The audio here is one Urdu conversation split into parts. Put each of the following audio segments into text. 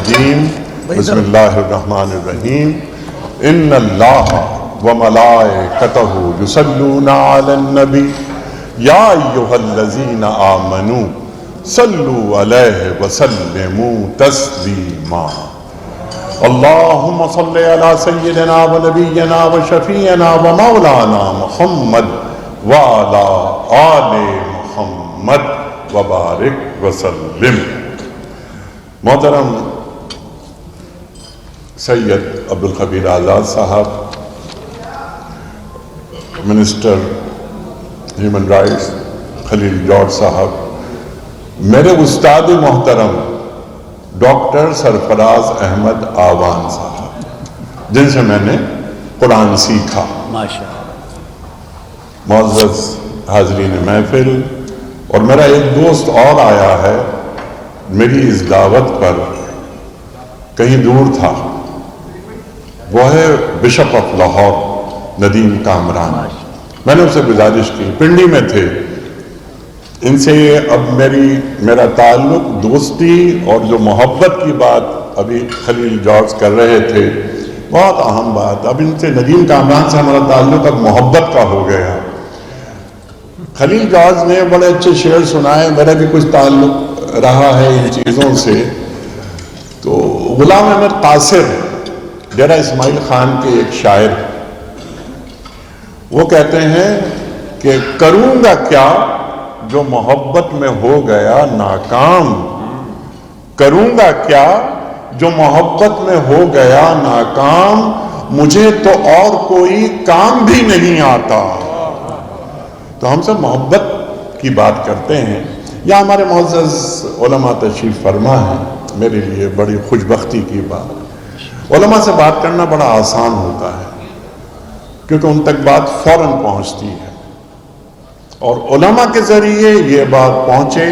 الرجیم بسم اللہ الرحمن الرحیم ان اللہ وملائکتہ یصلون علی النبی یا ایہا الذین آمنوا صلوا علیہ وسلموا تسلیما اللہم صلی علی سیدنا و نبینا و شفیعنا و مولانا محمد وعلی آل محمد وبارک وسلم۔ محترم سید عبدالخبیر آزاد صاحب، منسٹر ہیومن رائٹس خلیل جارج صاحب، میرے استاد محترم ڈاکٹر سرفراز احمد آوان صاحب، جن سے میں نے قرآن سیکھا۔ معزز حاضرین محفل، اور میرا ایک دوست اور آیا ہے میری اس دعوت پر، کہیں دور تھا، وہ ہے بشپ آف لاہور ندیم کامران۔ میں نے اسے گزارش کی، پنڈی میں تھے، ان سے اب میرا تعلق دوستی اور جو محبت کی بات ابھی خلیل جارج کر رہے تھے، بہت اہم بات، اب ان سے ندیم کامران سے ہمارا تعلق اب محبت کا ہو گیا۔ خلیل جارج نے بڑے اچھے شعر سنائے، میرا بھی کچھ تعلق رہا ہے ان چیزوں سے۔ تو غلام احمد قاصر ڈیرہ اسماعیل خان کے ایک شاعر، وہ کہتے ہیں کہ کروں گا کیا جو محبت میں ہو گیا ناکام، کروں گا کیا جو محبت میں ہو گیا ناکام، مجھے تو اور کوئی کام بھی نہیں آتا۔ تو ہم سب محبت کی بات کرتے ہیں۔ یا ہمارے معزز علماء تشریف فرما ہے، میرے لیے بڑی خوش بختی کی بات، علماء سے بات کرنا بڑا آسان ہوتا ہے کیونکہ ان تک بات فوراً پہنچتی ہے، اور علماء کے ذریعے یہ بات پہنچے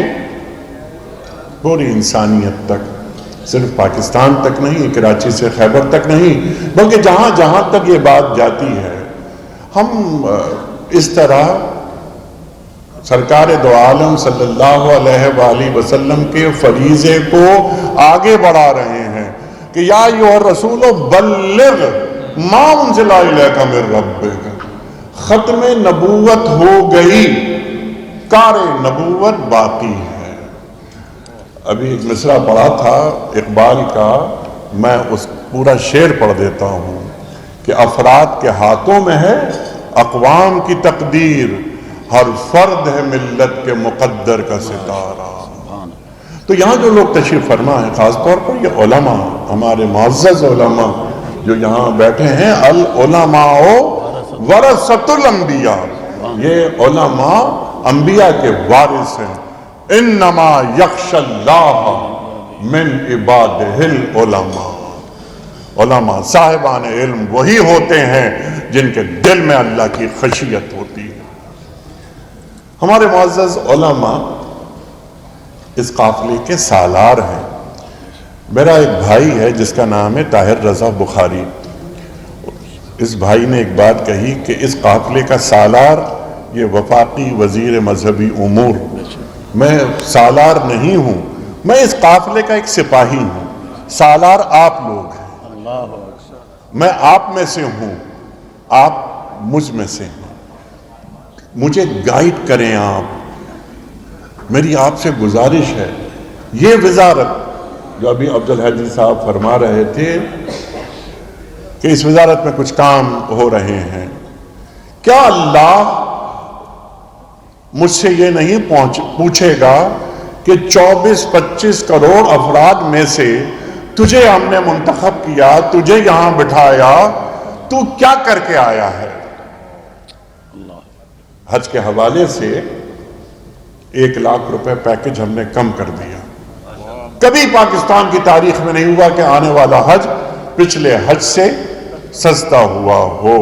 پوری انسانیت تک، صرف پاکستان تک نہیں، کراچی سے خیبر تک نہیں، بلکہ جہاں جہاں تک یہ بات جاتی ہے۔ ہم اس طرح سرکار دو عالم صلی اللہ علیہ وآلہ وسلم کے فریضے کو آگے بڑھا رہے ہیں کہ یا ایھا الرسول بلغ ما انزل الیک من ربک، ختم نبوت ہو گئی، کار نبوت باقی ہے۔ ابھی ایک مصرع پڑھا تھا اقبال کا، میں اس پورا شعر پڑھ دیتا ہوں کہ افراد کے ہاتھوں میں ہے اقوام کی تقدیر، ہر فرد ہے ملت کے مقدر کا ستارہ۔ تو یہاں جو لوگ تشریف فرما ہیں، خاص طور پر یہ علماء، ہمارے معزز علماء جو یہاں بیٹھے ہیں، العلماء ورثۃ الانبیاء، یہ علماء انبیاء کے وارث ہیں۔ انما یخشی اللہ من عبادہ العلماء، علماء صاحبان علم وہی ہوتے ہیں جن کے دل میں اللہ کی خشیت ہوتی ہے۔ ہمارے معزز علماء اس قافلے کے سالار ہیں۔ میرا ایک بھائی ہے جس کا نام ہے طاہر رضا بخاری، اس بھائی نے ایک بات کہی کہ اس قافلے کا سالار یہ وفاقی وزیر مذہبی امور، میں سالار نہیں ہوں، میں اس قافلے کا ایک سپاہی ہوں، سالار آپ لوگ ہیں، میں آپ میں سے ہوں، آپ مجھ میں سے ہیں، مجھے گائیڈ کریں آپ۔ میری آپ سے گزارش ہے، یہ وزارت جو ابھی عبدالحادی صاحب فرما رہے تھے کہ اس وزارت میں کچھ کام ہو رہے ہیں، کیا اللہ مجھ سے یہ نہیں پوچھے گا کہ 24-25 کروڑ افراد میں سے تجھے ہم نے منتخب کیا، تجھے یہاں بٹھایا، تو کیا کر کے آیا ہے؟ حج کے حوالے سے 1 لاکھ روپے پیکج ہم نے کم کر دیا۔ کبھی پاکستان کی تاریخ میں نہیں ہوا کہ آنے والا حج پچھلے حج سے سستا ہوا ہو۔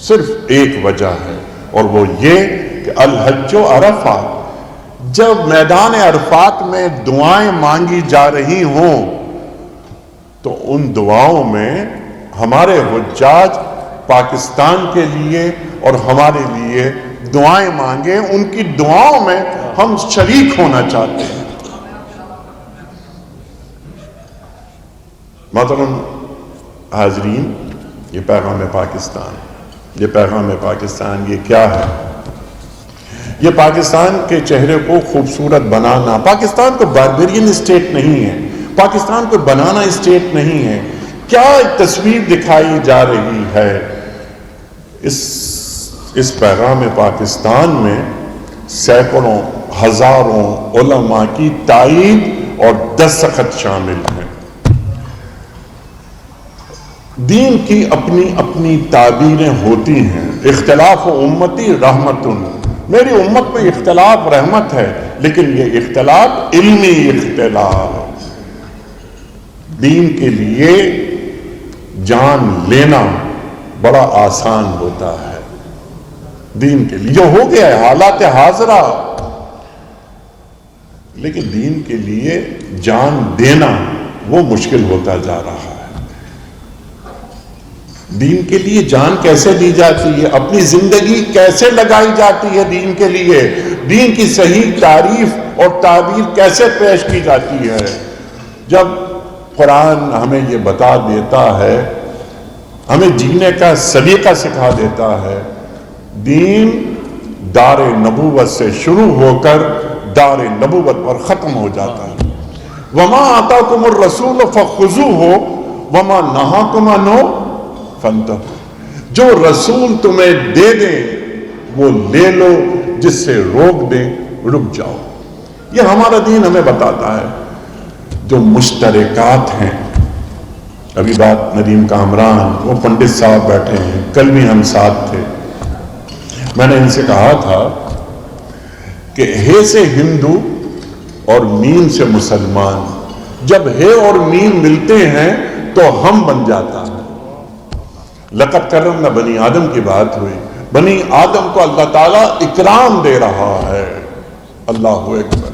صرف ایک وجہ ہے، اور وہ یہ کہ الحج عرفہ، جب میدان عرفات میں دعائیں مانگی جا رہی ہوں تو ان دعاؤں میں ہمارے حجاج پاکستان کے لیے اور ہمارے لیے دعائیں مانگیں، ان کی دعاؤں میں ہم شریک ہونا چاہتے ہیں۔ محترم حاضرین، یہ پیغام پاکستان، یہ پیغام پاکستان یہ کیا ہے؟ یہ پاکستان کے چہرے کو خوبصورت بنانا، پاکستان کو باربیرین اسٹیٹ نہیں ہے، پاکستان کو بنانا اسٹیٹ نہیں ہے. کیا تصویر دکھائی جا رہی ہے؟ اس پیغام پاکستان میں سینکڑوں ہزاروں علماء کی تائید اور دستخط شامل ہیں. دین کی اپنی اپنی تعبیریں ہوتی ہیں. اختلاف و امتی رحمتن، میری امت میں اختلاف رحمت ہے، لیکن یہ اختلاف علمی اختلاف. دین کے لیے جان لینا بڑا آسان ہوتا ہے. دین کے لیے جو ہو گیا ہے حالات حاضرہ، لیکن دین کے لیے جان دینا وہ مشکل ہوتا جا رہا ہے. دین کے لیے جان کیسے دی جاتی ہے؟ اپنی زندگی کیسے لگائی جاتی ہے دین کے لیے؟ دین کی صحیح تعریف اور تعبیر کیسے پیش کی جاتی ہے؟ جب قرآن ہمیں یہ بتا دیتا ہے، ہمیں جینے کا سلیقہ سکھا دیتا ہے. دین دار نبوت سے شروع ہو کر دار نبوت پر ختم ہو جاتا ہے. وما آتاکم الرسول فخذوہ وما نہاکم عنہ فانتہوا. جو رسول تمہیں دے دیں وہ لے لو، جس سے روک دیں رک جاؤ. یہ ہمارا دین ہمیں بتاتا ہے. جو مشترکات ہیں، ابھی بات ندیم کامران، وہ پنڈت صاحب بیٹھے ہیں، کل بھی ہم ساتھ تھے. میں نے ان سے کہا تھا کہ ہے سے ہندو اور میم سے مسلمان، جب ہے اور میم ملتے ہیں تو ہم بن جاتا ہے. لقد کرمنا بنی آدم کی بات ہوئی. بنی آدم کو اللہ تعالیٰ اکرام دے رہا ہے. اللہ اکبر.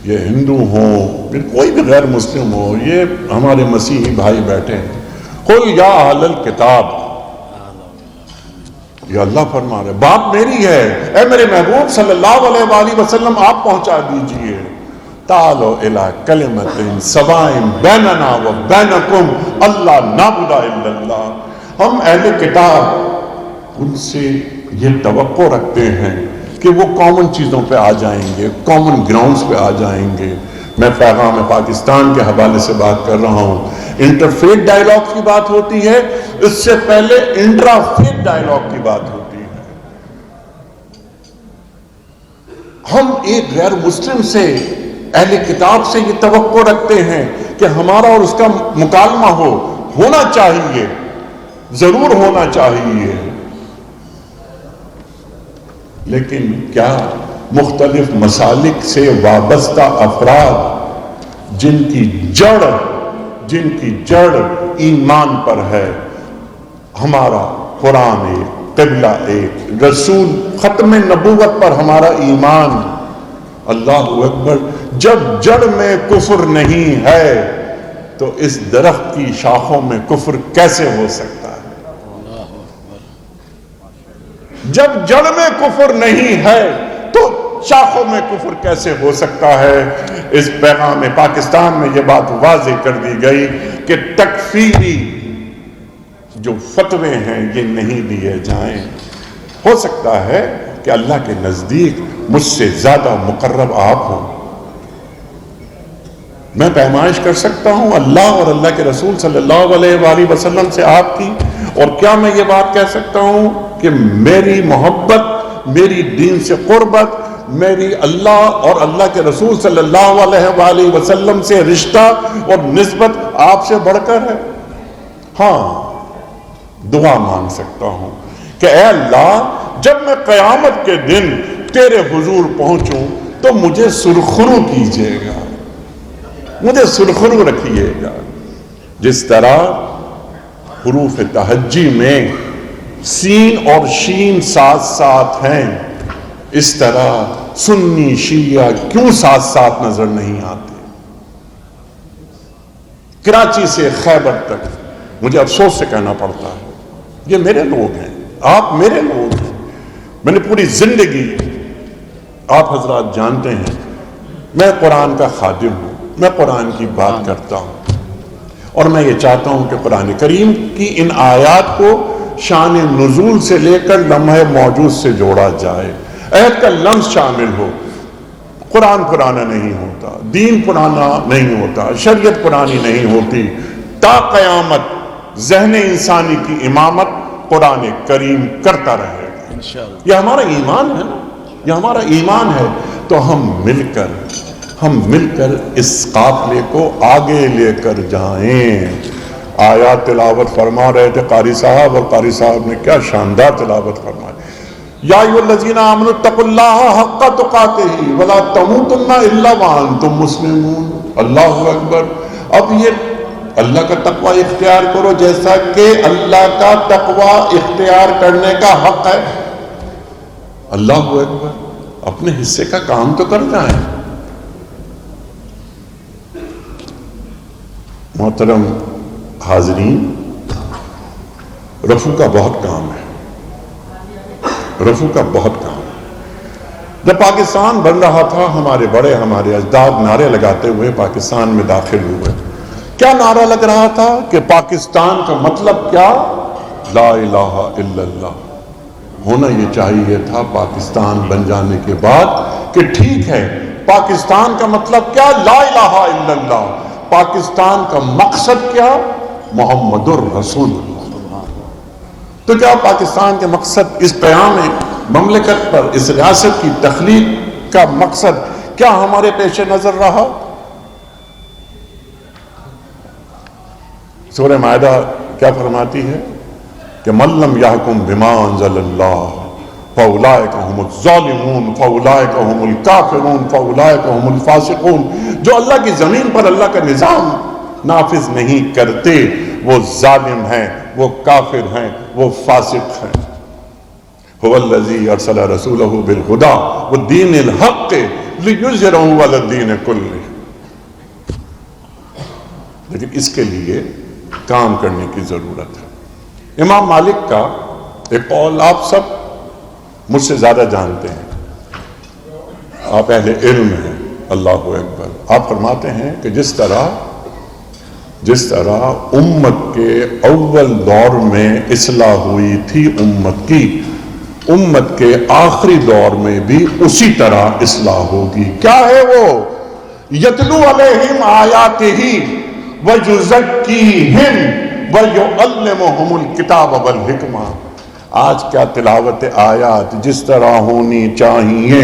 یہ ہندو ہوں، پھر کوئی بھی غیر مسلم ہو، یہ ہمارے مسیحی بھائی بیٹھے ہیں. قل یا اہل الکتاب، یہ اللہ فرما رہے، بات میری ہے، اے میرے محبوب صلی اللہ علیہ وآلہ وسلم آپ پہنچا دیجئے. تعالوا الی کلمۃ سواء بیننا و بینکم اللہ نعبد الا اللہ. ہم اہل کتاب ان سے یہ توقع رکھتے ہیں کہ وہ کامن چیزوں پہ آ جائیں گے، کامن گراؤنڈز پہ آ جائیں گے. میں پیغام پاکستان کے حوالے سے بات کر رہا ہوں. انٹرفیت ڈائیلاگ کی بات ہوتی ہے، اس سے پہلے انٹرافیت ڈائیلاگ کی بات ہوتی ہے. ہم ایک غیر مسلم سے، اہل کتاب سے یہ توقع رکھتے ہیں کہ ہمارا اور اس کا مکالمہ ہونا چاہیے، ضرور ہونا چاہیے. لیکن کیا مختلف مسالک سے وابستہ افراد جن کی جڑ ایمان پر ہے، ہمارا قرآن ایک، قبلہ ایک، رسول ختم نبوت پر ہمارا ایمان، اللہ اکبر، جب جڑ میں کفر نہیں ہے تو اس درخت کی شاخوں میں کفر کیسے ہو سکتا ہے؟ جب جڑ میں کفر نہیں ہے تو شاخوں میں کفر کیسے ہو سکتا ہے؟ اس پیغام پاکستان میں یہ بات واضح کر دی گئی کہ تکفیری جو فتوے ہیں یہ نہیں دیے جائیں. ہو سکتا ہے کہ اللہ کے نزدیک مجھ سے زیادہ مقرب آپ ہوں. میں پیمائش کر سکتا ہوں اللہ اور اللہ کے رسول صلی اللہ علیہ وآلہ وسلم سے آپ کی، اور کیا میں یہ بات کہہ سکتا ہوں کہ میری محبت، میری دین سے قربت، میری اللہ اور اللہ کے رسول صلی اللہ علیہ وآلہ وسلم سے رشتہ اور نسبت آپ سے بڑھ کر ہے؟ ہاں، دعا مانگ سکتا ہوں کہ اے اللہ، جب میں قیامت کے دن تیرے حضور پہنچوں تو مجھے سرخرو کیجئے گا، مجھے سرخرو رکھیے گا. جس طرح حروف تہجی میں سین اور شین ساتھ ساتھ ہیں، اس طرح سنی شیعہ کیوں ساتھ ساتھ نظر نہیں آتے؟ کراچی سے خیبر تک مجھے افسوس سے کہنا پڑتا ہے، یہ میرے لوگ ہیں، آپ میرے لوگ ہیں. میں نے پوری زندگی، آپ حضرات جانتے ہیں، میں قرآن کا خادم ہوں، میں قرآن کی بات کرتا ہوں، اور میں یہ چاہتا ہوں کہ قرآن کریم کی ان آیات کو شان نزول سے لے کر لمحہ موجود سے جوڑا جائے، عہد کا لمس شامل ہو۔ قرآن پرانا نہیں ہوتا، دین پرانا نہیں ہوتا، شریعت پرانی نہیں ہوتی، تا قیامت ذہن انسانی کی امامت قرآن کریم کرتا رہے گا انشاءاللہ۔ یہ ہمارا ایمان ہے نا، یہ ہمارا ایمان ہے۔ تو ہم مل کر اس قافلے کو آگے لے کر جائیں۔ آیات تلاوت فرما رہے تھے قاری صاحب، اور قاری صاحب نے کیا شاندار تلاوت فرمائی۔ یا ایھا الذین آمنوا اتقوا اللہ حق تقاتہ ولا تموتن الا وانتم مسلمون۔ اللہ اکبر۔ اب یہ اللہ کا تقوی اختیار کرو جیسا کہ اللہ کا تقوی اختیار کرنے کا حق ہے۔ اللہ اکبر۔ اپنے حصے کا کام تو کر جائیں۔ محترم حاضرین، رفع کا بہت کام ہے، رفع کا بہت کام ہے۔ جب پاکستان بن رہا تھا، ہمارے بڑے، ہمارے اجداد نعرے لگاتے ہوئے پاکستان میں داخل ہوئے۔ کیا نعرہ لگ رہا تھا کہ پاکستان کا مطلب کیا؟ لا الہ الا اللہ۔ ہونا یہ چاہیے تھا پاکستان بن جانے کے بعد کہ ٹھیک ہے، پاکستان کا مطلب کیا؟ لا الہ الا اللہ۔ پاکستان کا مقصد کیا؟ محمد الرسول اللہ۔ تو کیا پاکستان کے مقصد اس قیام مملکت پر، اس ریاست کی تخلیق کا مقصد کیا ہمارے پیش نظر رہا؟ سورہ مائدہ کیا فرماتی ہے کہ من لم یحکم بما انزل اللہ فاولئک هم الظالمون فاولئک هم الکافرون فاولئک هم الفاسقون۔ جو اللہ کی زمین پر اللہ کا نظام نافذ نہیں کرتے وہ ظالم ہیں، وہ کافر ہیں، وہ فاسق ہیں۔ هو الذی ارسل رسولہ بالہدی والدین الحق لیظہرہ علی الدین کلہ۔ لیکن اس کے لیے کام کرنے کی ضرورت ہے۔ امام مالک کا ایک قول آپ سب مجھ سے زیادہ جانتے ہیں، آپ اہل علم ہیں، اللہ اکبر۔ آپ فرماتے ہیں کہ جس طرح امت کے اول دور میں اصلاح ہوئی تھی امت کی، امت کے آخری دور میں بھی اسی طرح اصلاح ہوگی۔ کیا ہے وہ؟ یتلو علیہم آیاتہ وَيُزَكِّيهِمْ وَيُعَلِّمُهُمُ الْكِتَابَ وَالْحِکْمَةَ۔ آج کیا تلاوت آیات جس طرح ہونی چاہیے،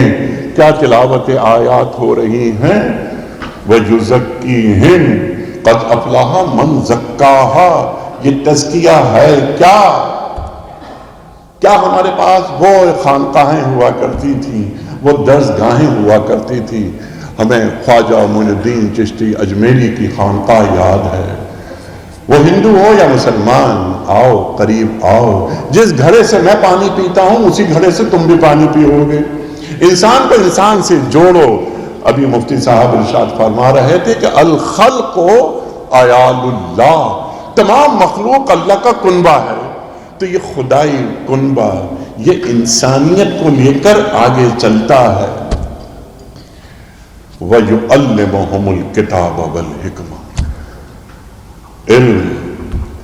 کیا تلاوت آیات ہو رہی ہیں؟ وَيُزَكِّيهِمْ قَدْ أَفْلَحَ مَنْ زَكَّاهَا۔ یہ تزکیہ ہے کیا؟ کیا ہمارے پاس وہ خانقاہیں ہوا کرتی تھیں، وہ درسگاہیں ہوا کرتی تھی؟ ہمیں خواجہ معین الدین چشتی اجمیری کی خانقاہ یاد ہے۔ وہ ہندو ہو یا مسلمان، آؤ قریب آؤ، جس گھڑے سے میں پانی پیتا ہوں اسی گھڑے سے تم بھی پانی پیو گے۔ انسان کو انسان سے جوڑو۔ ابھی مفتی صاحب ارشاد فرما رہے تھے کہ الخلق عیال اللہ، تمام مخلوق اللہ کا کنبہ ہے۔ تو یہ خدائی کنبہ، یہ انسانیت کو لے کر آگے چلتا ہے۔ وَيُعَلِّمُهُمُ الْكِتَابَ وَالْحِکْمَةَ۔ علم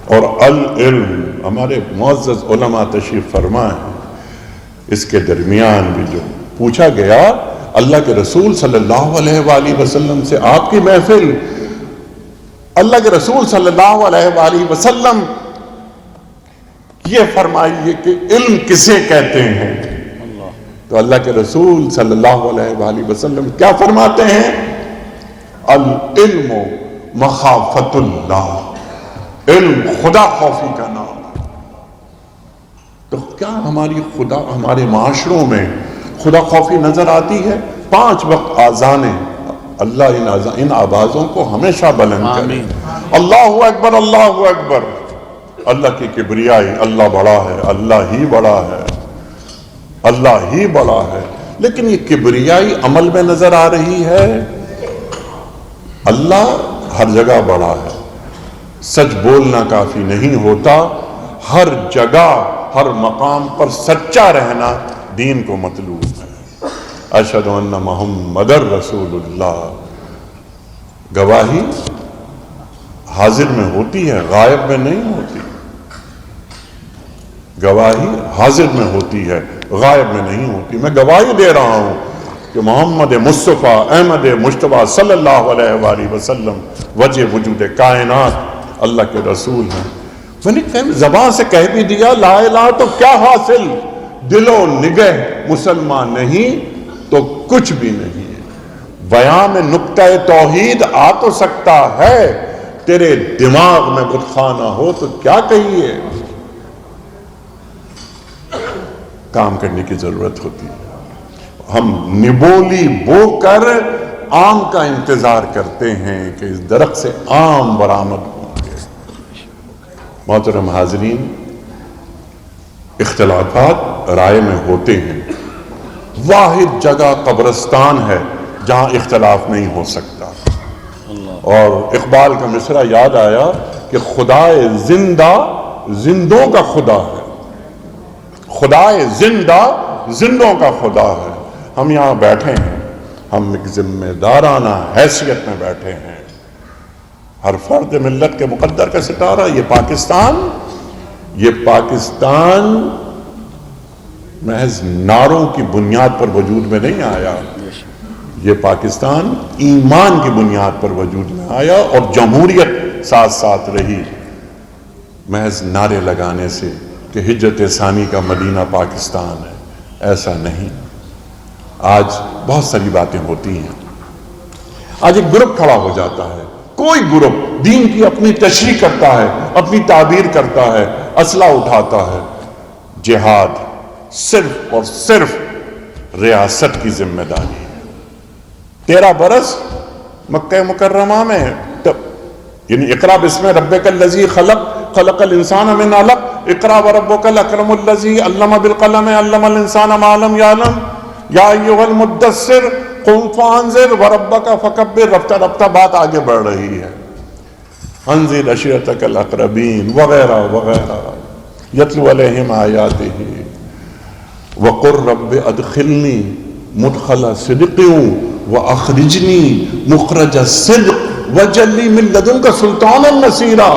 اور العلم، ہمارے معزز علماء تشریف فرما ہیں۔ اس کے درمیان بھی جو پوچھا گیا اللہ کے رسول صلی اللہ علیہ وآلہ وسلم سے، آپ کی محفل، اللہ کے رسول صلی اللہ علیہ وآلہ وسلم یہ فرمائیے کہ علم کسے کہتے ہیں؟ تو اللہ کے رسول صلی اللہ علیہ وآلہ وسلم کیا فرماتے ہیں؟ العلم مخافت اللہ۔ علم خدا خوفی کا نام ہے۔ تو کیا ہمارے معاشروں میں خدا خوفی نظر آتی ہے؟ 5 وقت آذانیں، اللہ ان آوازوں کو ہمیشہ بلند کرے۔ اللہ اکبر، اللہ اکبر۔ اللہ کی کبریائی، اللہ بڑا ہے، اللہ ہی بڑا ہے، اللہ ہی بڑا ہے۔ لیکن یہ کبریائی عمل میں نظر آ رہی ہے؟ اللہ ہر جگہ بڑا ہے، سچ بولنا کافی نہیں ہوتا، ہر جگہ ہر مقام پر سچا رہنا دین کو مطلوب ہے۔ اشہد ان محمد رسول اللہ، گواہی حاضر میں ہوتی ہے، غائب میں نہیں ہوتی. گواہی حاضر میں ہوتی ہے، غائب میں نہیں ہوتی. میں گواہی دے رہا ہوں کہ محمد مصطفیٰ احمد مجتبیٰ صلی اللہ علیہ وآلہ وسلم وجہ وجود کائنات اللہ کے رسول ہیں. میں نے زبان سے کہہ بھی دیا لا الہ تو کیا حاصل، دل و نگہ مسلمان نہیں تو کچھ بھی نہیں ہے. بیان میں نقطہ توحید آ تو سکتا ہے، تیرے دماغ میں بت خانہ ہو تو کیا کہیے. کام کرنے کی ضرورت ہوتی ہے. ہم نبولی بو کر آم کا انتظار کرتے ہیں کہ اس درخت سے آم برآمد ہوں گے. محترم حاضرین، اختلافات رائے میں ہوتے ہیں. واحد جگہ قبرستان ہے جہاں اختلاف نہیں ہو سکتا. اور اقبال کا مصرع یاد آیا کہ خدائے زندہ زندوں کا خدا ہے، خدائے زندہ زندوں کا خدا ہے. ہم یہاں بیٹھے ہیں، ہم ایک ذمہ دارانہ حیثیت میں بیٹھے ہیں. ہر فرد ملت کے مقدر کا ستارہ. یہ پاکستان محض نعروں کی بنیاد پر وجود میں نہیں آیا. یہ پاکستان ایمان کی بنیاد پر وجود میں آیا اور جمہوریت ساتھ ساتھ رہی. محض نعرے لگانے سے کہ ہجرت ثانی کا مدینہ پاکستان ہے، ایسا نہیں. آج بہت ساری باتیں ہوتی ہیں. آج ایک گروپ کھڑا ہو جاتا ہے، کوئی گروپ دین کی اپنی تشریح کرتا ہے، اپنی تعبیر کرتا ہے، اسلحہ اٹھاتا ہے. جہاد صرف اور صرف ریاست کی ذمہ داری ہے. 13 برس مکہ مکرمہ میں یعنی اقرا بسم ربک الذی خلق الانسان من علق، اقرا وربک الاکرم الذی علم بالقلم علم الانسان ما لم یعلم، یا ایھا المدثر قم فانذر وربک فکبر. رفتہ رفتہ بات آگے بڑھ رہی ہے. انذر عشیرتک الاقربین وغیرہ وغیرہ. یتلو علیہم آیاتہ وقل رب ادخلنی مدخل صدق واخرجنی مخرج صدق واجعل لی من لدنک سلطانا نصیرا.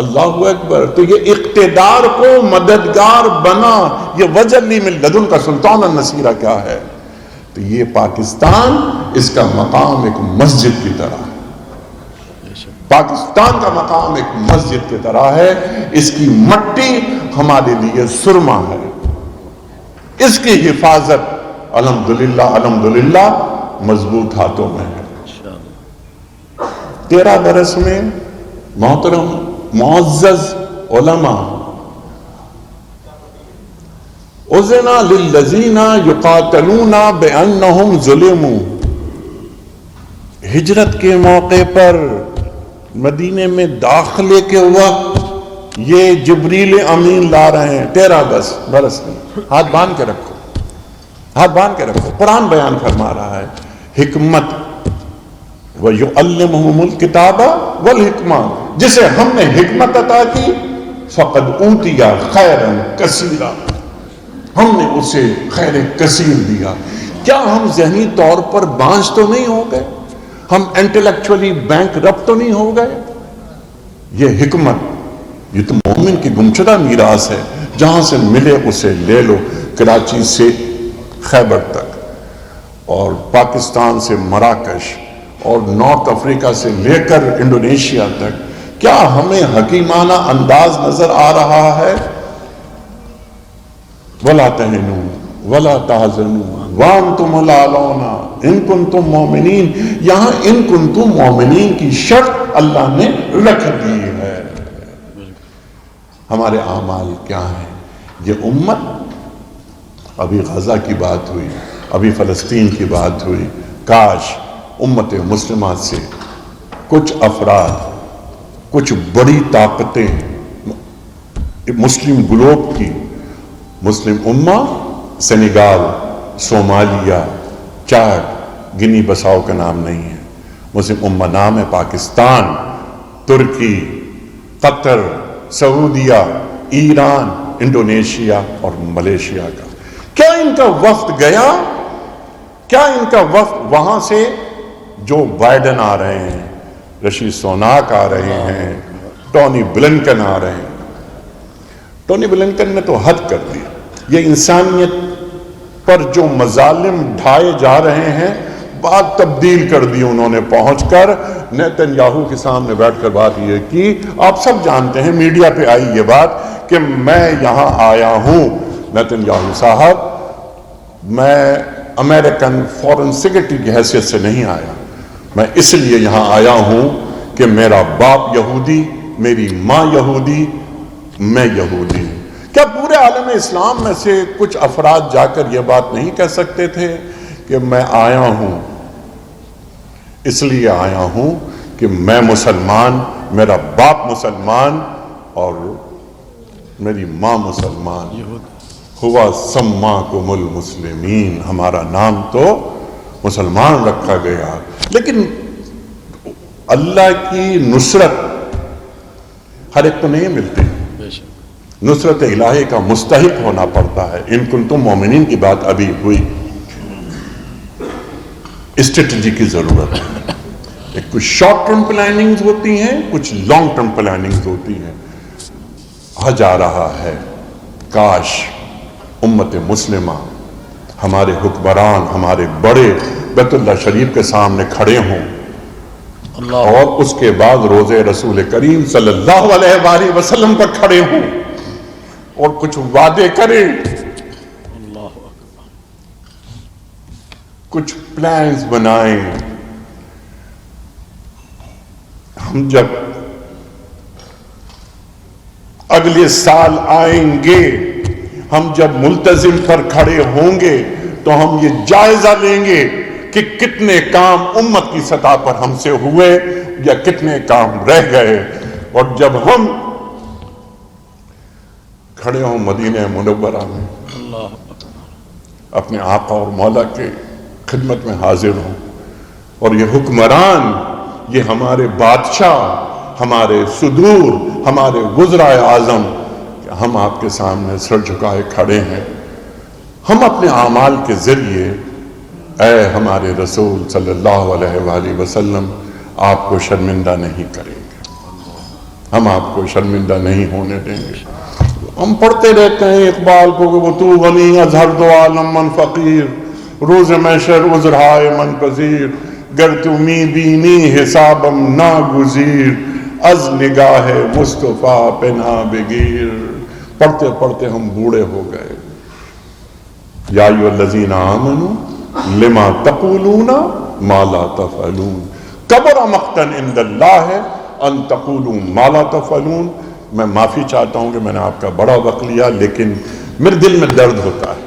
اللہ اکبر. تو یہ اقتدار کو مددگار بنا، یہ واجعل لی من لدنک سلطانا نصیرا کیا ہے؟ تو یہ پاکستان، اس کا مقام ایک مسجد کی طرح ہے. پاکستان کا مقام ایک مسجد کی طرح ہے. اس کی مٹی ہمارے لیے سرما ہے. اس کی حفاظت الحمدللہ مضبوط ہاتھوں میں ہے. 13 برس میں محترم معزز علماء اذن للذین یقاتلون بانہم ظلموا. ہجرت کے موقع پر مدینے میں داخلے کے وقت یہ جبریل امین لا رہے ہیں. 13 برس میں. ہاتھ باندھ کے رکھو، ہاتھ باندھ کے رکھو. قرآن بیان فرما رہا ہے حکمت وَيُعَلِّمُهُمُ الْكِتَابَ وَالْحِکْمَةَ. جسے ہم نے حکمت عطا کی فَقَدْ أُوتِیَ خَيْرًا كَثِیرًا، ہم نے اسے خیر کثیر دیا. کیا ہم ذہنی طور پر بانجھ تو نہیں ہو گئے؟ ہم انٹلیکچولی بینک رپٹ تو نہیں ہو گئے؟ یہ حکمت، یہ تو مومن کی گمشدہ میراث ہے. جہاں سے ملے اسے لے لو. کراچی سے خیبر تک اور پاکستان سے مراکش اور نارتھ افریقہ سے لے کر انڈونیشیا تک، کیا ہمیں حکیمانہ انداز نظر آ رہا ہے؟ وَلَا تَهِنُوا وَلَا تَحْزَنُوا وَأَنْتُمُ الْأَعْلَوْنَ إِن كُنتُم مُؤْمِنِينَ. یہاں ان کنتم مومنین کی شرط اللہ نے رکھ دی ہے. ہمارے اعمال کیا ہیں؟ یہ امت، ابھی غزہ کی بات ہوئی، ابھی فلسطین کی بات ہوئی. کاش امت مسلمہ سے کچھ افراد، کچھ بڑی طاقتیں مسلم گلوب کی، مسلم امہ، سینیگال، صومالیہ، چاڈ، گنی بساؤ کا نام نہیں ہے، مسلم امہ نام ہے پاکستان، ترکی، قطر، سعودیہ، ایران، انڈونیشیا اور ملیشیا کا. کیا ان کا وفد گیا؟ کیا ان کا وفد وہاں سے جو بائیڈن آ رہے ہیں، رشی سوناک آ رہے ہیں، ٹونی بلنکن آ رہے ہیں۔ ٹونی بلنکن نے تو حد کر دی، یہ انسانیت پر جو مظالم ڈھائے جا رہے ہیں بات تبدیل کر دی انہوں نے، پہنچ کر نیتن یاہو کے سامنے بیٹھ کر بات یہ کی، آپ سب جانتے ہیں، میڈیا پہ آئی یہ بات کہ میں یہاں آیا ہوں نیتن یاہو صاحب، میں امریکن فورن سیکرٹری کی حیثیت سے نہیں آیا، میں اس لیے یہاں آیا ہوں کہ میرا باپ یہودی، میری ماں یہودی، میں یہودی۔ کیا پورے عالم اسلام میں سے کچھ افراد جا کر یہ بات نہیں کہہ سکتے تھے کہ میں آیا ہوں، اس لیے آیا ہوں کہ میں مسلمان، میرا باپ مسلمان اور میری ماں مسلمان، ہوا سماکم المسلمین، ہمارا نام تو مسلمان رکھا گیا۔ لیکن اللہ کی نصرت ہر ایک کو نہیں ملتی، نصرت الہی کا مستحق ہونا پڑتا ہے۔ ان کنتم مومنین کی بات ابھی ہوئی، اسٹریٹجی کی ضرورت ہے، کچھ شارٹ ٹرم پلاننگز ہوتی ہیں، کچھ لانگ ٹرم پلاننگز ہوتی ہیں۔ آ جا رہا ہے، کاش امت مسلمہ، ہمارے حکمران، ہمارے بڑے بیت اللہ شریف کے سامنے کھڑے ہوں اور اس کے بعد روزے رسول کریم صلی اللہ علیہ وآلہ وسلم پر کھڑے ہوں اور کچھ وعدے کریں، کچھ پلانز بنائیں۔ ہم جب اگلے سال آئیں گے، ہم جب ملتزم پر کھڑے ہوں گے تو ہم یہ جائزہ لیں گے کہ کتنے کام امت کی سطح پر ہم سے ہوئے یا کتنے کام رہ گئے۔ اور جب ہم کھڑے ہوں مدینہ منورہ میں، اپنے آقا اور مولا کے خدمت میں حاضر ہوں، اور یہ حکمران، یہ ہمارے بادشاہ، ہمارے صدور، ہمارے وزرائے اعظم، ہم آپ کے سامنے سر جھکائے کھڑے ہیں، ہم اپنے اعمال کے ذریعے اے ہمارے رسول صلی اللہ علیہ وآلہ وسلم آپ کو شرمندہ نہیں کریں گے، ہم آپ کو شرمندہ نہیں ہونے دیں گے۔ ہم پڑھتے رہتے ہیں اقبال کو کہ وہ تو غنی از ہر دو عالم من فقیر، روز محشر عذرہائے من پذیر، گر تو می بینی حسابم ناگزیر، از نگاہ مصطفیٰ پناہ بگیر۔ پڑھتے پڑھتے ہم بوڑھے ہو گئے۔ یا ایھا الذین آمنوا لما تقولون ما لا تفعلون، کبر مقتا عند اللہ ان تقولوا ما لا تفعلون۔ میں معافی چاہتا ہوں کہ میں نے آپ کا بڑا وقت لیا، لیکن میرے دل میں درد ہوتا ہے۔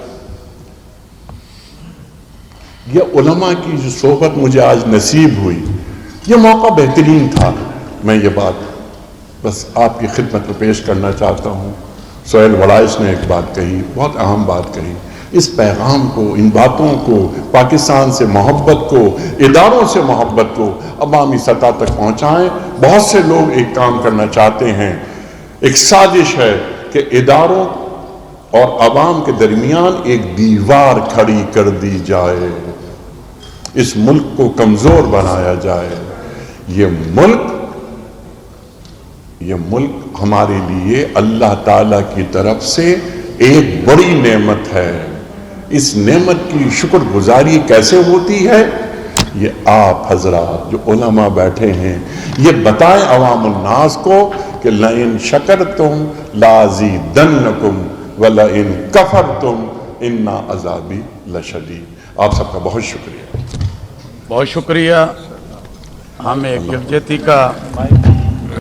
یہ علماء کی جو صحبت مجھے آج نصیب ہوئی، یہ موقع بہترین تھا۔ میں یہ بات بس آپ کی خدمت میں پیش کرنا چاہتا ہوں۔ سہیل وڑائش نے ایک بات کہی، بہت اہم بات کہی، اس پیغام کو، ان باتوں کو، پاکستان سے محبت کو، اداروں سے محبت کو عوامی سطح تک پہنچائیں۔ بہت سے لوگ ایک کام کرنا چاہتے ہیں، ایک سازش ہے کہ اداروں اور عوام کے درمیان ایک دیوار کھڑی کر دی جائے، اس ملک کو کمزور بنایا جائے۔ یہ ملک ہمارے لیے اللہ تعالیٰ کی طرف سے ایک بڑی نعمت ہے۔ اس نعمت کی شکر گزاری کیسے ہوتی ہے؟ یہ آپ حضرات جو علماء بیٹھے ہیں، یہ بتائیں عوام الناس کو کہ لَإِن شَكَرْتُمْ لَأَزِيدَنَّكُمْ وَلَإِن كَفَرْتُمْ إِنَّ عَذَابِي لَشَدِيدٌ۔ آپ سب کا بہت شکریہ۔ بہت شکریہ۔ ہم ایک یکجہتی کا